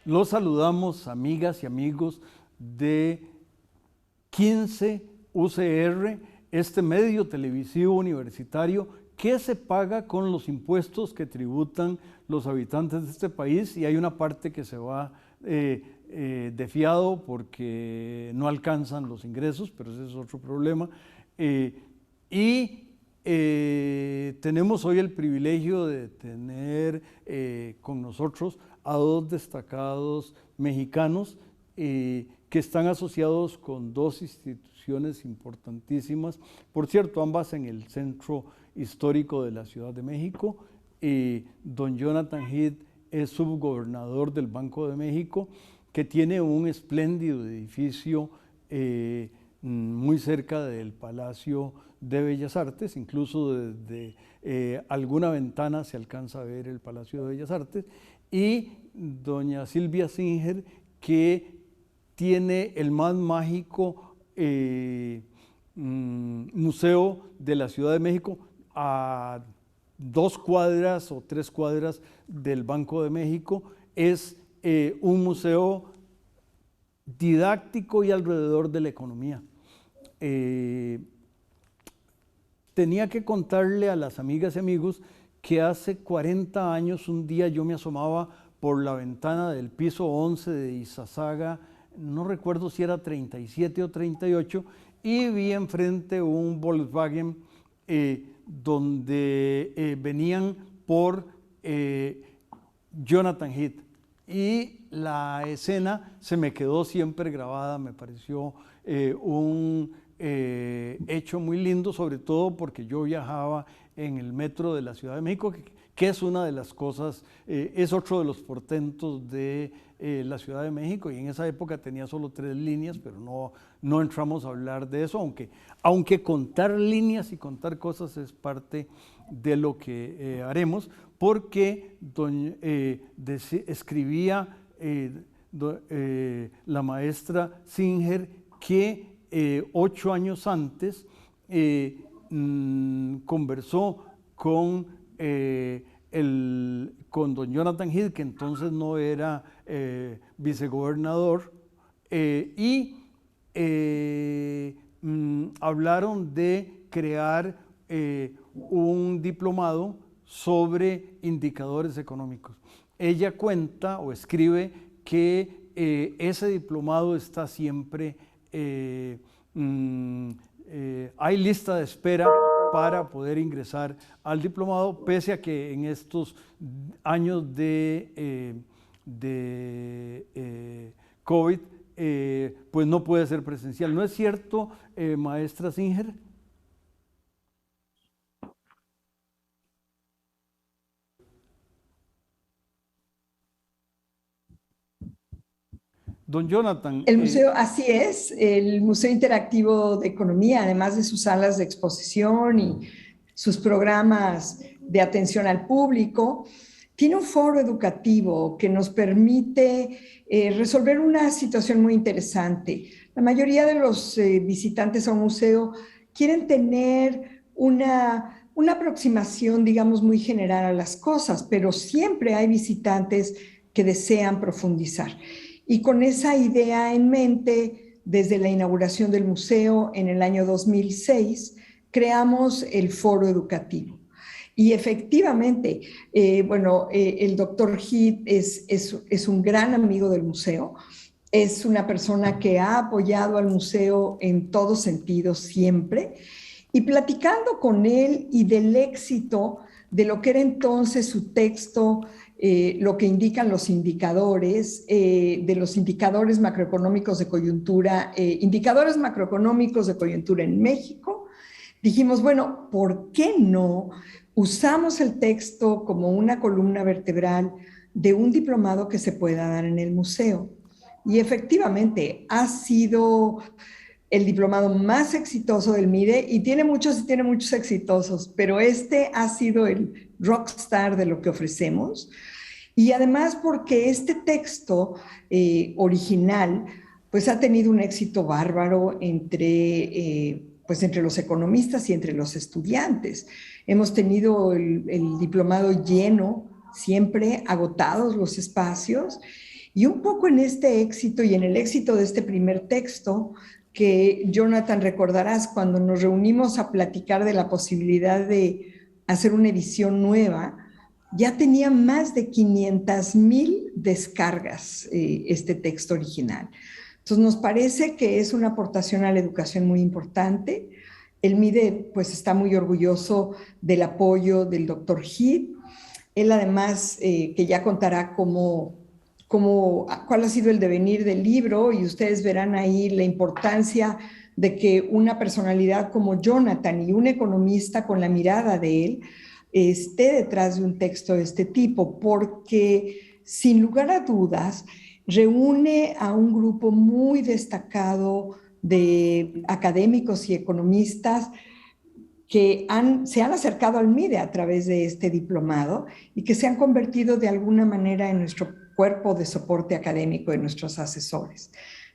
Los saludamos, amigas y amigos de 15 UCR, este medio televisivo universitario que se paga con los impuestos que tributan los habitantes de este país, y hay una parte que se va de fiado porque no alcanzan los ingresos, pero ese es otro problema. Tenemos hoy el privilegio de tener con nosotros a dos destacados mexicanos que están asociados con dos instituciones importantísimas, por cierto, ambas en el centro histórico de la Ciudad de México. Don Jonathan Heath es subgobernador del Banco de México, que tiene un espléndido edificio muy cerca del Palacio de Bellas Artes, incluso desde alguna ventana se alcanza a ver el Palacio de Bellas Artes, y doña Silvia Singer, que tiene el más mágico museo de la Ciudad de México, a 2 cuadras o 3 cuadras del Banco de México. Es un museo didáctico y alrededor de la economía. Tenía que contarle a las amigas y amigos que hace 40 años un día yo me asomaba por la ventana del piso 11 de Izazaga, no recuerdo si era 37 o 38, y vi enfrente un Volkswagen donde venían por Jonathan Heath, y la escena se me quedó siempre grabada. Me pareció un hecho muy lindo, sobre todo porque yo viajaba en el metro de la Ciudad de México, que es una de las cosas, es otro de los portentos de la Ciudad de México, y en esa época tenía solo 3 líneas, pero no entramos a hablar de eso, aunque contar líneas y contar cosas es parte de lo que haremos, porque escribía la maestra Singer que 8 años antes conversó con don Jonathan Heath, que entonces no era vicegobernador, hablaron de crear un diplomado sobre indicadores económicos. Ella cuenta o escribe que ese diplomado está siempre, hay lista de espera para poder ingresar al diplomado, pese a que en estos años de COVID pues no puede ser presencial. ¿No es cierto, maestra Singer? Don Jonathan. El museo, así es, el Museo Interactivo de Economía, además de sus salas de exposición y sus programas de atención al público, tiene un foro educativo que nos permite resolver una situación muy interesante. La mayoría de los visitantes a un museo quieren tener una aproximación, digamos, muy general a las cosas, pero siempre hay visitantes que desean profundizar. Y con esa idea en mente, desde la inauguración del museo en el año 2006, creamos el foro educativo. Y efectivamente, el doctor Heath es un gran amigo del museo, es una persona que ha apoyado al museo en todos sentidos siempre, y platicando con él y del éxito de lo que era entonces su texto, lo que indican los indicadores, de los indicadores macroeconómicos de coyuntura, indicadores macroeconómicos de coyuntura en México, dijimos, bueno, ¿por qué no usamos el texto como una columna vertebral de un diplomado que se pueda dar en el museo? Y efectivamente ha sido el diplomado más exitoso del MIDE y tiene muchos exitosos, pero este ha sido el rockstar de lo que ofrecemos. Y además porque este texto original pues ha tenido un éxito bárbaro pues entre los economistas y entre los estudiantes. Hemos tenido el diplomado lleno, siempre agotados los espacios, y un poco en este éxito y en el éxito de este primer texto, que Jonathan recordarás cuando nos reunimos a platicar de la posibilidad de hacer una edición nueva, ya tenía más de 500,000 descargas este texto original. Entonces nos parece que es una aportación a la educación muy importante. El MIDE pues está muy orgulloso del apoyo del doctor Heath. Él además que ya contará cuál ha sido el devenir del libro y ustedes verán ahí la importancia de que una personalidad como Jonathan y un economista con la mirada de él esté detrás de un texto de este tipo, porque sin lugar a dudas reúne a un grupo muy destacado de académicos y economistas que se han acercado al MIDE a través de este diplomado y que se han convertido de alguna manera en nuestro cuerpo de soporte académico, de nuestros asesores.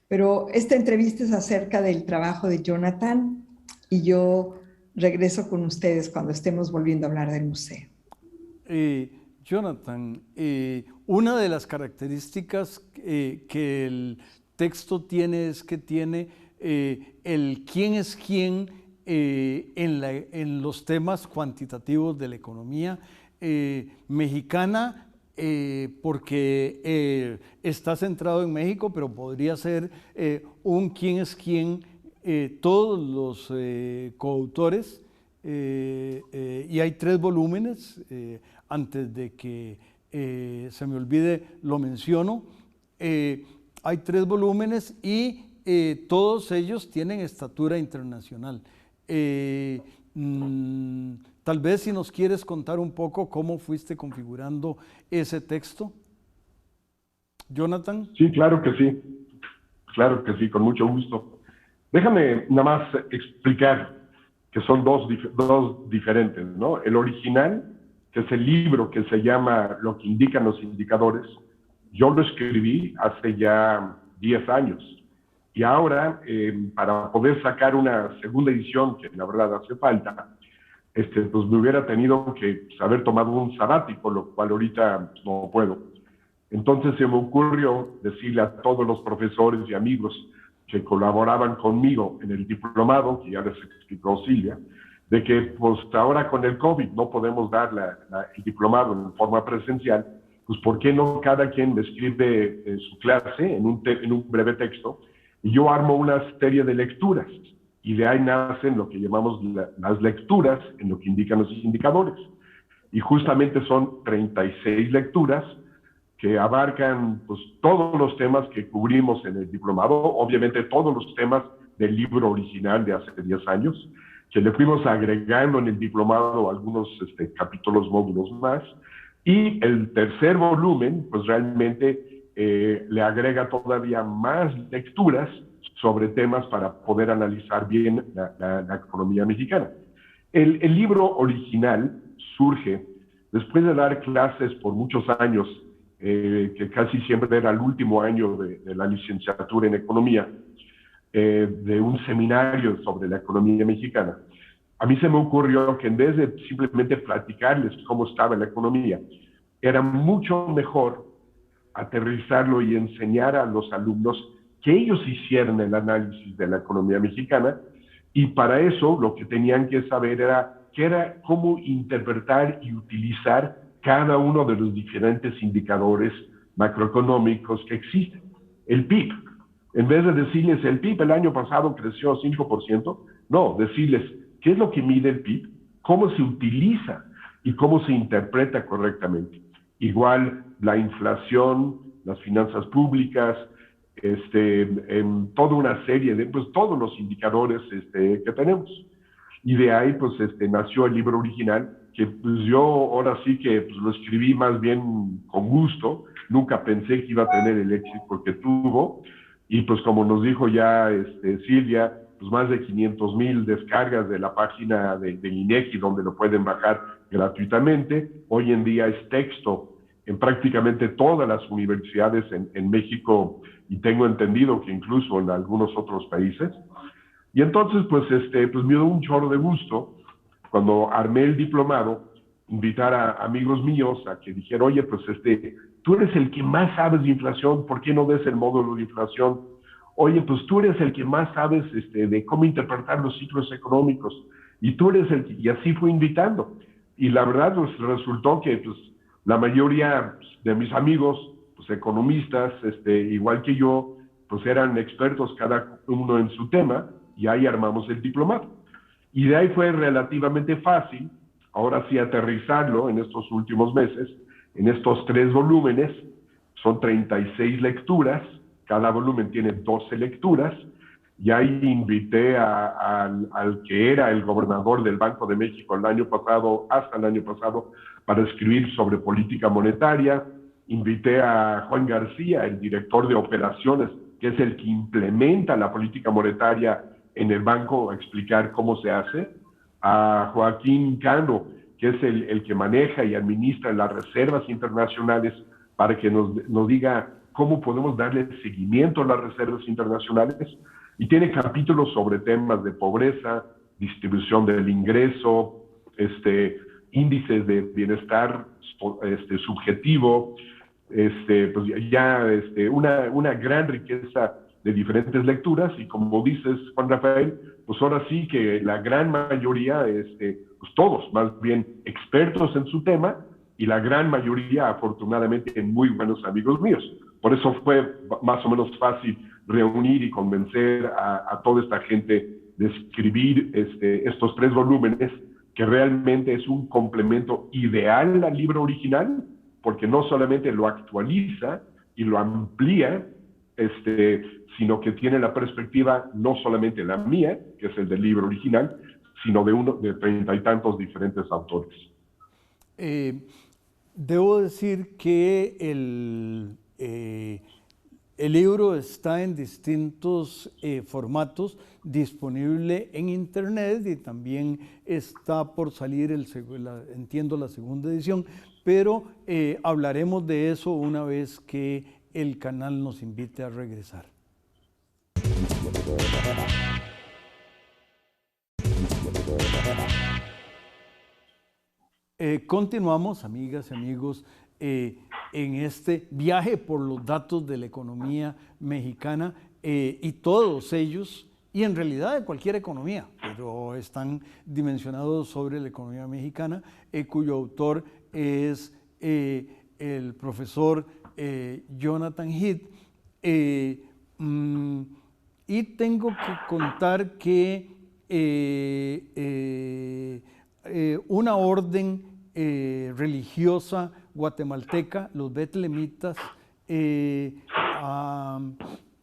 Pero esta entrevista es acerca del trabajo de Jonathan y yo regreso con ustedes cuando estemos volviendo a hablar del museo. Jonathan, una de las características que el texto tiene es que tiene el quién es quién en los temas cuantitativos de la economía mexicana, porque está centrado en México, pero podría ser un quién es quién, todos los coautores, y hay 3 volúmenes, antes de que se me olvide lo menciono, hay 3 volúmenes y todos ellos tienen estatura internacional. Tal vez si nos quieres contar un poco cómo fuiste configurando ese texto. Jonathan. Sí, claro que sí, con mucho gusto. Déjame nada más explicar que son dos diferentes, ¿no? El original, que es el libro que se llama Lo que indican los indicadores, yo lo escribí hace ya 10 años. Y ahora, para poder sacar una segunda edición, que la verdad hace falta, pues me hubiera tenido que haber tomado un sabático, lo cual ahorita no puedo. Entonces se me ocurrió decirle a todos los profesores y amigos que colaboraban conmigo en el diplomado, que ya les explicó Silvia, de que pues ahora con el COVID no podemos dar el diplomado en forma presencial, pues ¿por qué no cada quien me escribe su clase en un breve texto y yo armo una serie de lecturas? Y de ahí nacen lo que llamamos las lecturas en lo que indican los indicadores. Y justamente son 36 lecturas que abarcan pues, todos los temas que cubrimos en el diplomado, obviamente todos los temas del libro original de hace 10 años, que le fuimos agregando en el diplomado algunos capítulos, módulos más, y el tercer volumen, pues realmente le agrega todavía más lecturas sobre temas para poder analizar bien la economía mexicana. El libro original surge después de dar clases por muchos años, que casi siempre era el último año de la licenciatura en economía, de un seminario sobre la economía mexicana. A mí se me ocurrió que en vez de simplemente platicarles cómo estaba la economía, era mucho mejor aterrizarlo y enseñar a los alumnos que ellos hicieran el análisis de la economía mexicana, y para eso lo que tenían que saber era cómo interpretar y utilizar cada uno de los diferentes indicadores macroeconómicos que existen. El PIB, en vez de decirles el PIB el año pasado creció 5%, no, decirles qué es lo que mide el PIB, cómo se utiliza y cómo se interpreta correctamente. Igual la inflación, las finanzas públicas, en toda una serie de, pues todos los indicadores que tenemos. Y de ahí pues nació el libro original, que pues yo ahora sí que pues, lo escribí más bien con gusto, nunca pensé que iba a tener el éxito que tuvo, y pues como nos dijo ya Silvia, pues, más de 500,000 descargas de la página del INEGI, donde lo pueden bajar gratuitamente. Hoy en día es texto en prácticamente todas las universidades en México, y tengo entendido que incluso en algunos otros países. Y entonces, pues me dio un chorro de gusto cuando armé el diplomado, invitar a amigos míos a que dijeran, oye, pues tú eres el que más sabes de inflación, ¿por qué no ves el módulo de inflación? Oye, pues tú eres el que más sabes de cómo interpretar los ciclos económicos, y tú eres el que... Y así fui invitando. Y la verdad, pues resultó que pues, la mayoría de mis amigos, pues economistas, igual que yo, pues eran expertos cada uno en su tema, y ahí armamos el diplomado. Y de ahí fue relativamente fácil, ahora sí, aterrizarlo en estos últimos meses, en estos 3 volúmenes. Son 36 lecturas, cada volumen tiene 12 lecturas, y ahí invité al que era el gobernador del Banco de México hasta el año pasado, para escribir sobre política monetaria. Invité a Juan García, el director de operaciones, que es el que implementa la política monetaria en el banco, a explicar cómo se hace. A Joaquín Cano, que es el que maneja y administra las reservas internacionales, para que nos diga cómo podemos darle seguimiento a las reservas internacionales. Y tiene capítulos sobre temas de pobreza, distribución del ingreso, índices de bienestar subjetivo, pues ya una gran riqueza de diferentes lecturas. Y como dices, Juan Rafael, pues ahora sí que la gran mayoría, pues todos más bien expertos en su tema, y la gran mayoría afortunadamente muy buenos amigos míos. Por eso fue más o menos fácil reunir y convencer a toda esta gente de escribir estos 3 volúmenes, que realmente es un complemento ideal al libro original, porque no solamente lo actualiza y lo amplía, sino que tiene la perspectiva no solamente la mía, que es el del libro original, sino de 30 y tantos diferentes autores. Debo decir que el libro está en distintos formatos, disponible en internet, y también está por salir, entiendo, la segunda edición, pero hablaremos de eso una vez que el canal nos invite a regresar. Continuamos, amigas y amigos, en este viaje por los datos de la economía mexicana, y todos ellos, y en realidad de cualquier economía, pero están dimensionados sobre la economía mexicana, cuyo autor es el profesor Jonathan Heath. Y tengo que contar que una orden religiosa guatemalteca, los betlemitas,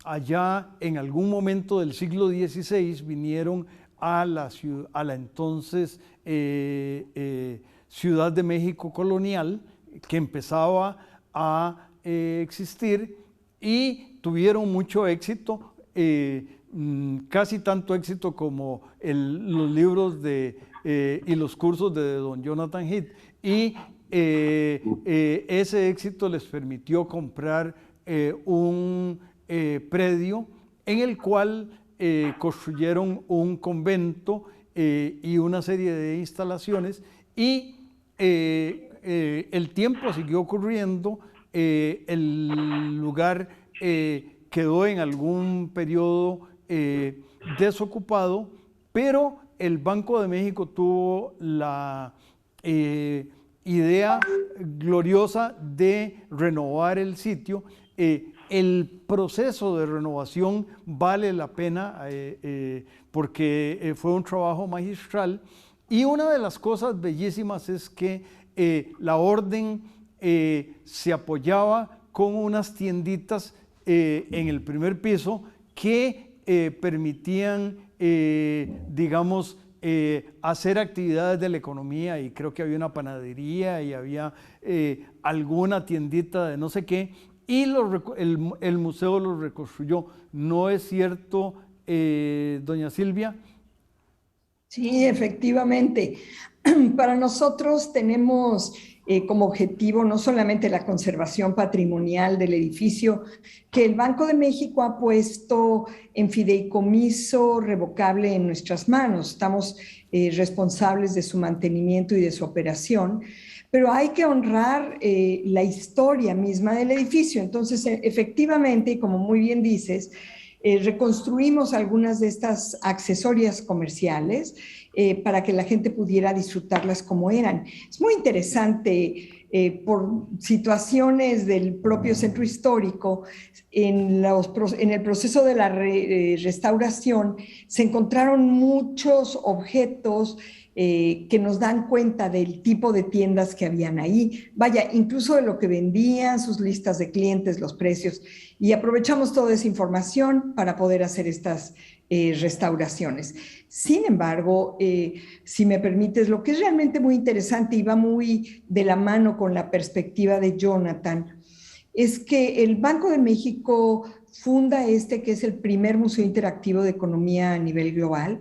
allá en algún momento del siglo XVI vinieron a la entonces Ciudad de México colonial, que empezaba a existir, y tuvieron mucho éxito, casi tanto éxito como los libros y los cursos de don Jonathan Heath. Y ese éxito les permitió comprar un predio en el cual construyeron un convento y una serie de instalaciones, y el tiempo siguió corriendo. El lugar quedó en algún periodo desocupado, pero el Banco de México tuvo la idea gloriosa de renovar el sitio. El proceso de renovación vale la pena porque fue un trabajo magistral, y una de las cosas bellísimas es que la orden se apoyaba con unas tienditas en el primer piso que permitían, digamos, hacer actividades de la economía, y creo que había una panadería y había alguna tiendita de no sé qué, y el museo lo reconstruyó. No es cierto doña Silvia. Sí, efectivamente. Para nosotros tenemos como objetivo no solamente la conservación patrimonial del edificio, que el Banco de México ha puesto en fideicomiso revocable en nuestras manos. Estamos responsables de su mantenimiento y de su operación, pero hay que honrar la historia misma del edificio. Entonces, efectivamente, y como muy bien dices, reconstruimos algunas de estas accesorias comerciales para que la gente pudiera disfrutarlas como eran. Es muy interesante por situaciones del propio centro histórico, en el proceso de la restauración se encontraron muchos objetos que nos dan cuenta del tipo de tiendas que habían ahí, vaya, incluso de lo que vendían, sus listas de clientes, los precios, y aprovechamos toda esa información para poder hacer estas restauraciones. Sin embargo, si me permites, lo que es realmente muy interesante y va muy de la mano con la perspectiva de Jonathan, es que el Banco de México funda que es el primer museo interactivo de economía a nivel global.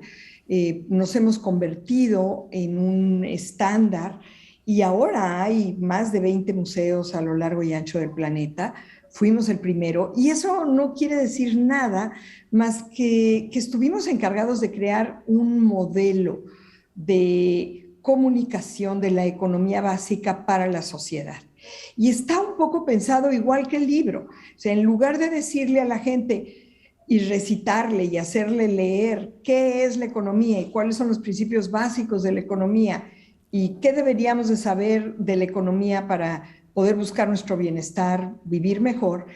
Nos hemos convertido en un estándar y ahora hay más de 20 museos a lo largo y ancho del planeta. Fuimos el primero y eso no quiere decir nada más que estuvimos encargados de crear un modelo de comunicación de la economía básica para la sociedad. Y está un poco pensado igual que el libro. O sea, en lugar de decirle a la gente y recitarle y hacerle leer qué es la economía y cuáles son los principios básicos de la economía y qué deberíamos de saber de la economía para poder buscar nuestro bienestar, vivir mejor,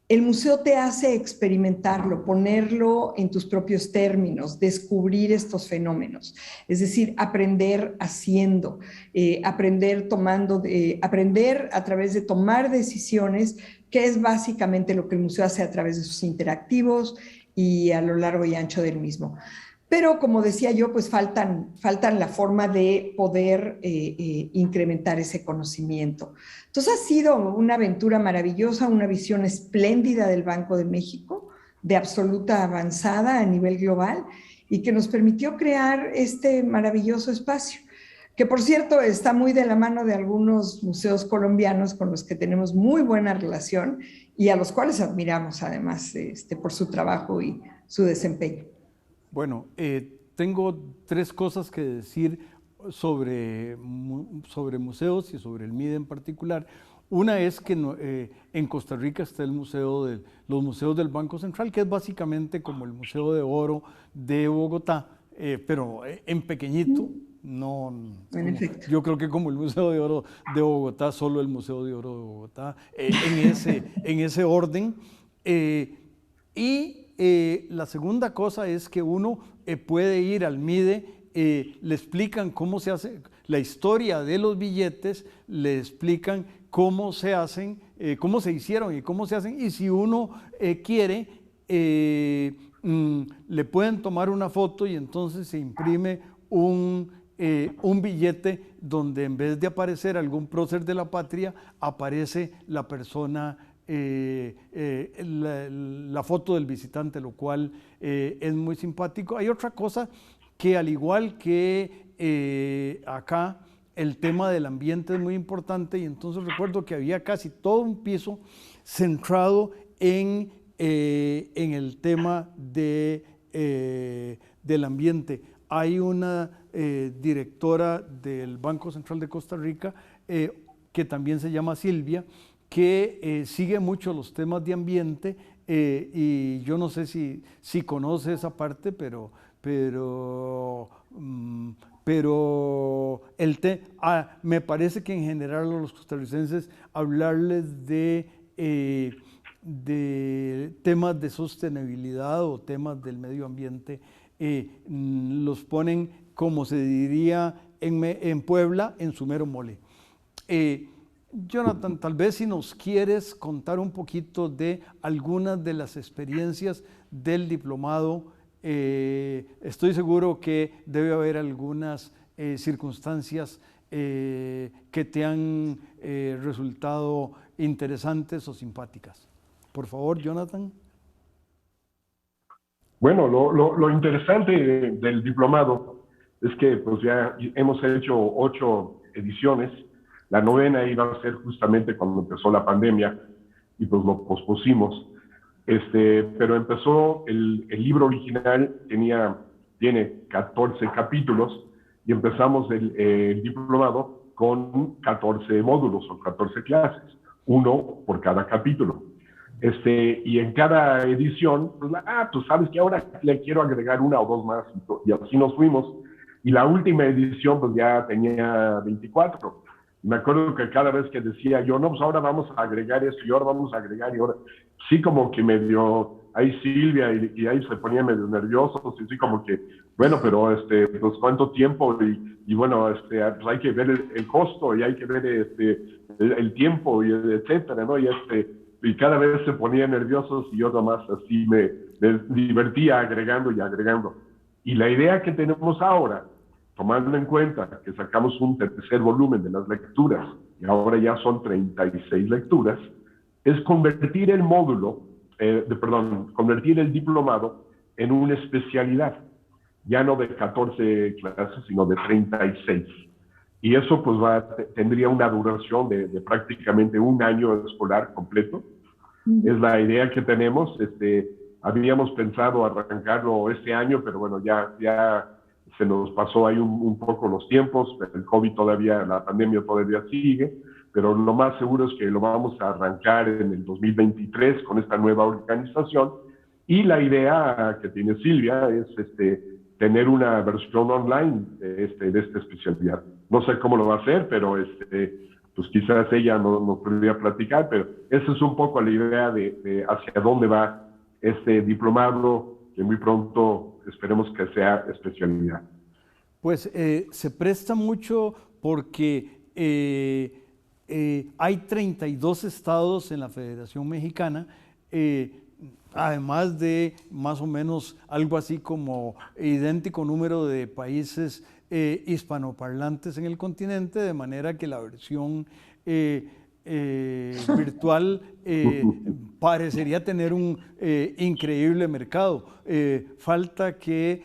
el museo te hace experimentarlo, ponerlo en tus propios términos, descubrir estos fenómenos. Es decir, aprender haciendo, aprender a través de tomar decisiones, que es básicamente lo que el museo hace a través de sus interactivos y a lo largo y ancho del mismo. Pero como decía yo, pues faltan la forma de poder incrementar ese conocimiento. Entonces ha sido una aventura maravillosa, una visión espléndida del Banco de México, de absoluta avanzada a nivel global y que nos permitió crear este maravilloso espacio, que por cierto está muy de la mano de algunos museos colombianos con los que tenemos muy buena relación y a los cuales admiramos además por su trabajo y su desempeño. Bueno, tengo tres cosas que decir sobre museos y sobre el MIDE en particular. Una es que en Costa Rica está los museos del Banco Central, que es básicamente como el Museo de Oro de Bogotá, pero en pequeñito. No, yo creo que como el Museo de Oro de Bogotá, solo el Museo de Oro de Bogotá, en ese orden. La segunda cosa es que uno puede ir al MIDE, le explican cómo se hace la historia de los billetes, le explican cómo se hacen, cómo se hicieron y cómo se hacen, y si uno quiere, le pueden tomar una foto y entonces se imprime un billete donde en vez de aparecer algún prócer de la patria, aparece la persona, la foto del visitante, lo cual es muy simpático. Hay otra cosa que al igual que acá, el tema del ambiente es muy importante y entonces recuerdo que había casi todo un piso centrado en el tema del ambiente. Hay una directora del Banco Central de Costa Rica que también se llama Silvia, que sigue mucho los temas de ambiente y yo no sé si conoce esa parte, pero me parece que en general a los costarricenses hablarles de temas de sostenibilidad o temas del medio ambiente los ponen, como se diría en Puebla, en su mero mole. Jonathan, tal vez si nos quieres contar un poquito de algunas de las experiencias del diplomado. Estoy seguro que debe haber algunas circunstancias que te han resultado interesantes o simpáticas. Por favor, Jonathan. Bueno, lo interesante del diplomado es que pues ya hemos hecho 8 ediciones. La 9ª iba a ser justamente cuando empezó la pandemia y pues lo pospusimos. Pero empezó el libro original, tiene 14 capítulos y empezamos el diplomado con 14 módulos o 14 clases, uno por cada capítulo. Y en cada edición, pues, tú sabes que ahora le quiero agregar una o dos más, y así nos fuimos. Y la última edición, pues ya tenía 24. Me acuerdo que cada vez que decía yo, no, pues ahora vamos a agregar esto, y ahora vamos a agregar, y ahora, sí como que medio, ahí Silvia, y ahí se ponía medio nervioso, sí como que, bueno, pero pues cuánto tiempo, y bueno, pues hay que ver el costo, y hay que ver el tiempo, y etcétera, ¿no? Y cada vez se ponía nerviosos y yo nomás así me divertía agregando y agregando. Y la idea que tenemos ahora, tomando en cuenta que sacamos un tercer volumen de las lecturas, y ahora ya son 36 lecturas, es convertir el módulo, convertir el diplomado en una especialidad, ya no de 14 clases, sino de 36. Y eso pues tendría una duración de prácticamente un año escolar completo. Es la idea que tenemos. Habíamos pensado arrancarlo este año, pero bueno, ya se nos pasó ahí un poco los tiempos. El COVID todavía, la pandemia todavía sigue, pero lo más seguro es que lo vamos a arrancar en el 2023 con esta nueva organización. Y la idea que tiene Silvia es tener una versión online de esta especialidad. No sé cómo lo va a hacer, pero pues quizás ella nos podría platicar, pero esa es un poco la idea de hacia dónde va este diplomado, que muy pronto esperemos que sea especialidad. Pues se presta mucho porque hay 32 estados en la Federación Mexicana, además de más o menos algo así como idéntico número de países hispanoparlantes en el continente, de manera que la versión virtual parecería tener un increíble mercado. Falta que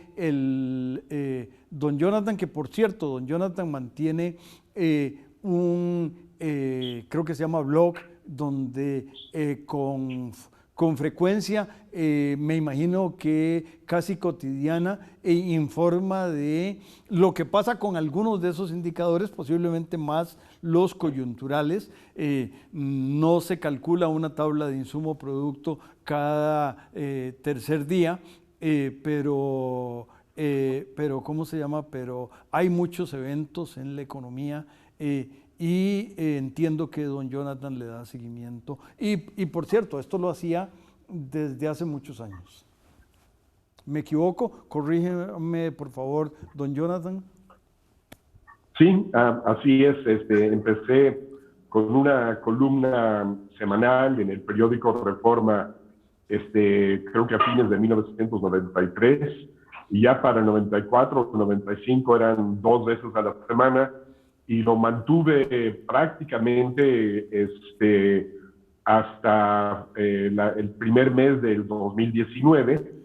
don Jonathan, que por cierto, don Jonathan mantiene creo que se llama blog, donde con frecuencia, me imagino que casi cotidiana, informa de lo que pasa con algunos de esos indicadores, posiblemente más los coyunturales. No se calcula una tabla de insumo-producto cada tercer día, pero ¿cómo se llama? Pero hay muchos eventos en la economía y entiendo que don Jonathan le da seguimiento. Y por cierto, esto lo hacía desde hace muchos años. ¿Me equivoco? Corrígeme, por favor, don Jonathan. Sí, así es. Empecé con una columna semanal en el periódico Reforma, creo que a fines de 1993, y ya para el 94, 95 eran 2 veces a la semana, y lo mantuve prácticamente hasta el primer mes del 2019,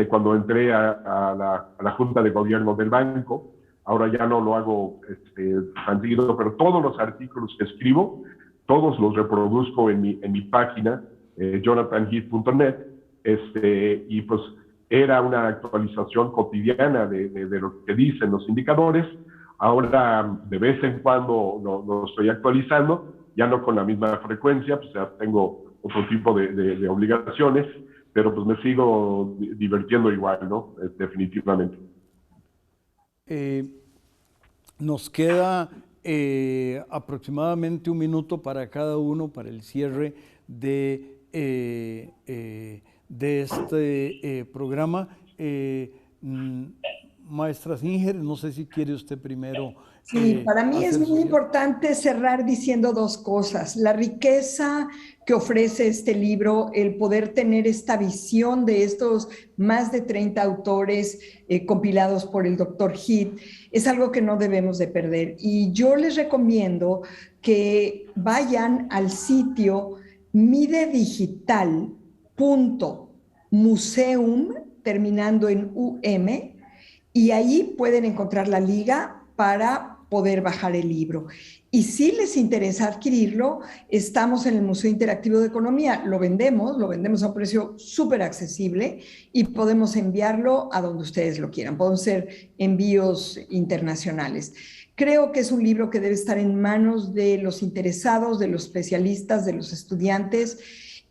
cuando entré a la Junta de Gobierno del banco. Ahora ya no lo hago tan seguido, pero todos los artículos que escribo, todos los reproduzco en mi página, jonathanheath.net, y pues era una actualización cotidiana de lo que dicen los indicadores. Ahora, de vez en cuando lo estoy actualizando, ya no con la misma frecuencia, pues ya tengo otro tipo de obligaciones, pero pues me sigo divirtiendo igual, ¿no? Definitivamente. Nos queda aproximadamente 1 minuto para cada uno para el cierre de este programa. Maestra Singer, no sé si quiere usted primero. Sí, para mí es muy importante cerrar diciendo 2 cosas. La riqueza que ofrece este libro, el poder tener esta visión de estos más de 30 autores compilados por el Dr. Heath, es algo que no debemos de perder. Y yo les recomiendo que vayan al sitio midedigital.museum, terminando en UM, y ahí pueden encontrar la liga para poder bajar el libro. Y si les interesa adquirirlo, estamos en el Museo Interactivo de Economía, lo vendemos a un precio súper accesible y podemos enviarlo a donde ustedes lo quieran, pueden ser envíos internacionales. Creo que es un libro que debe estar en manos de los interesados, de los especialistas, de los estudiantes,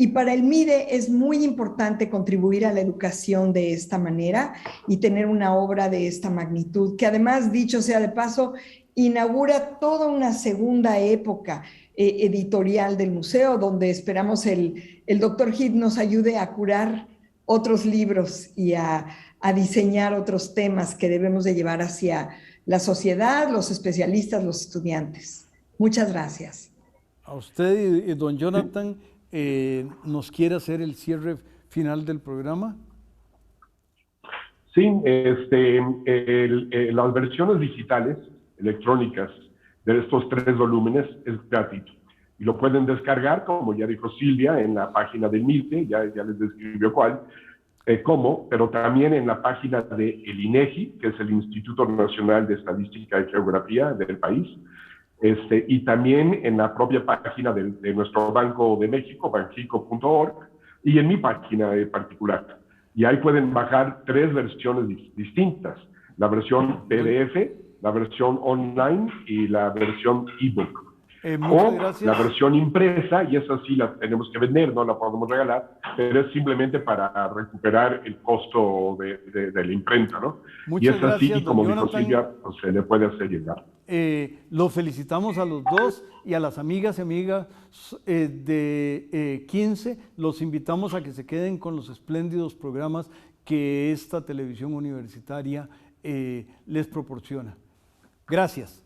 y para el MIDE es muy importante contribuir a la educación de esta manera y tener una obra de esta magnitud, que además, dicho sea de paso, inaugura toda una segunda época editorial del museo, donde esperamos el doctor Heath nos ayude a curar otros libros y a diseñar otros temas que debemos de llevar hacia la sociedad, los especialistas, los estudiantes. Muchas gracias. A usted y don Jonathan, ¿nos quiere hacer el cierre final del programa? Sí, las versiones digitales, electrónicas, de estos 3 volúmenes es gratuito. Y lo pueden descargar, como ya dijo Silvia, en la página del MITE, ya les describió cómo, pero también en la página del INEGI, que es el Instituto Nacional de Estadística y Geografía del país, y también en la propia página de nuestro Banco de México, banxico.org, y en mi página particular. Y ahí pueden bajar 3 versiones distintas, la versión PDF, la versión online y la versión ebook. O gracias. La versión impresa, y esa sí la tenemos que vender, no la podemos regalar, pero es simplemente para recuperar el costo de la imprenta, ¿no? Muchas y esa gracias, sí, como dijo Jonathan. Silvia, pues, se le puede hacer llegar. Los felicitamos a los dos y a las amigas y amigas de 15. Los invitamos a que se queden con los espléndidos programas que esta televisión universitaria les proporciona. Gracias.